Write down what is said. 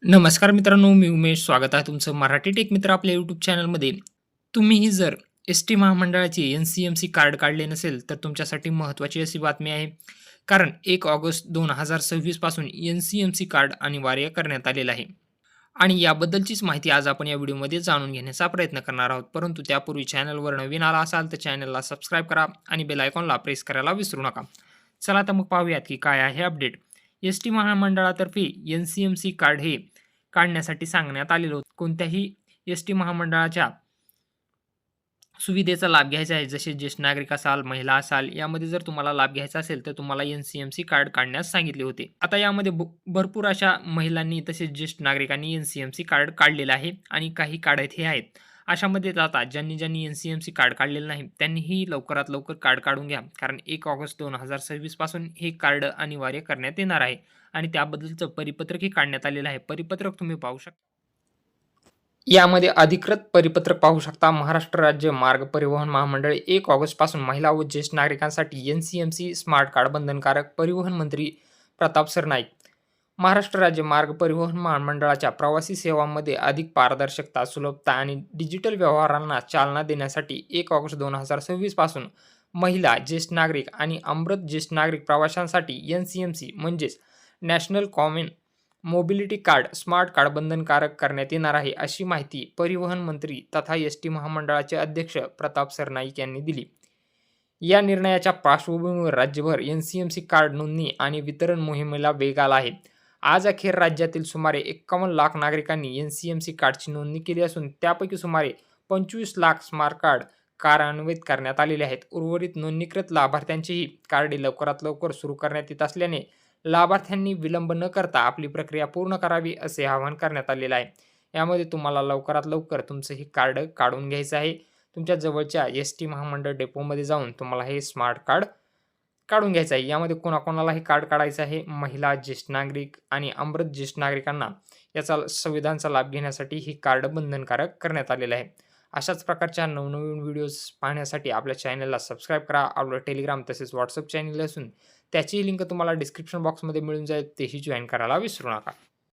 नमस्कार मित्रांनो, मी उमेश. स्वागत आहे तुमचं मराठी टेक मित्र आपल्या यूट्यूब चॅनलमध्ये. तुम्हीही जर एस-टी महामंडळाचे एन-सी-एम-सी कार्ड काढले नसेल, तर तुमच्यासाठी महत्त्वाची अशी बातमी आहे. कारण 1 ऑगस्ट 2026 पासून एन-सी-एम-सी कार्ड अनिवार्य करण्यात आलेलं आहे. आणि याबद्दलचीच माहिती आज आपण या व्हिडिओमध्ये जाणून घेण्याचा प्रयत्न करणार आहोत. परंतु त्यापूर्वी चॅनलवर नवीन आला असाल, तर चॅनलला सबस्क्राईब करा आणि बेल आयकॉनला प्रेस करायला विसरू नका. चला तर मग पाहूयात की काय आहे अपडेट. एस-टी महामंडळातर्फे एन-सी-एम-सी कार्ड हे काढण्यासाठी सांगण्यात आलेलं होतं. कोणत्याही एस-टी महामंडळाच्या सुविधेचा लाभ घ्यायचा आहे, जसे ज्येष्ठ नागरिक असाल, महिला असाल, यामध्ये जर तुम्हाला लाभ घ्यायचा असेल, तर तुम्हाला एन-सी-एम-सी कार्ड काढण्यास सांगितले होते. आता यामध्ये भरपूर अशा महिलांनी तसेच ज्येष्ठ नागरिकांनी एन-सी-एम-सी कार्ड काढलेलं आहे आणि काही काढत हे आहेत. अशामध्ये आता ज्यांनी एन-सी-एम-सी कार्ड काढलेलं नाही, त्यांनीही लवकरात लवकर कार्ड काढून घ्या. कारण 1 ऑगस्ट 2026 पासून हे कार्ड अनिवार्य करण्यात येणार आहे आणि त्याबद्दलचं परिपत्रकही काढण्यात आलेलं आहे. परिपत्रक तुम्ही पाहू शकता. यामध्ये अधिकृत परिपत्रक पाहू शकता. महाराष्ट्र राज्य मार्ग परिवहन महामंडळ 1 ऑगस्टपासून महिला व ज्येष्ठ नागरिकांसाठी एन-सी-एम-सी स्मार्ट कार्ड बंधनकारक. परिवहन मंत्री प्रताप सरनाईक. महाराष्ट्र राज्य मार्ग परिवहन महामंडळाच्या प्रवासी सेवांमध्ये अधिक पारदर्शकता, सुलभता आणि डिजिटल व्यवहारांना चालना देण्यासाठी 1 ऑगस्ट 2026 पासून महिला, ज्येष्ठ नागरिक आणि अमृत ज्येष्ठ नागरिक प्रवाशांसाठी एन-सी-एम-सी म्हणजेच national common mobility card smart card बंधनकारक करण्यात येणार आहे, अशी माहिती परिवहन मंत्री तथा एस-टी महामंडळाचे अध्यक्ष प्रताप सरनाईक यांनी दिली. या निर्णयाच्या पार्श्वभूमीवर राज्यभर एन-सी-एम-सी कार्ड नोंदणी आणि वितरण मोहिमेला वेग आला आहे. आज अखेर राज्यातील सुमारे 51 लाख नागरिकांनी एन-सी-एम-सी कार्डची नोंदणी केली असून त्यापैकी सुमारे 25 लाख स्मार्ट कार्ड कार्यान्वित करण्यात आलेले आहेत. उर्वरित नोंदणीकृत लाभार्थ्यांचीही कार्डे लवकरात लवकर सुरू करण्यात येत असल्याने लाभार्थ्यांनी विलंब न करता आपली प्रक्रिया पूर्ण करावी, असे आवाहन करण्यात आलेलं आहे. यामध्ये तुम्हाला लवकरात लवकर तुमचं हे कार्ड काढून घ्यायचं आहे. तुमच्या जवळच्या एस-टी महामंडळ डेपोमध्ये जाऊन तुम्हाला हे स्मार्ट कार्ड काढून घ्यायचं आहे. यामध्ये कोणाकोणाला हे कार्ड काढायचं आहे? महिला, ज्येष्ठ नागरिक आणि अमृत ज्येष्ठ नागरिकांना याचा सुविधांचा लाभ घेण्यासाठी हे कार्ड बंधनकारक करण्यात आलेलं आहे. अशाच प्रकारच्या नवनवीन व्हिडिओज पाहण्यासाठी आपल्या चॅनलला सबस्क्राईब करा. आपलं टेलिग्राम तसेच WhatsApp चॅनल असून त्याचीही लिंक तुम्हाला डिस्क्रिप्शन बॉक्समध्ये मिळून जाईल. तेही जॉइन करायला विसरू नका.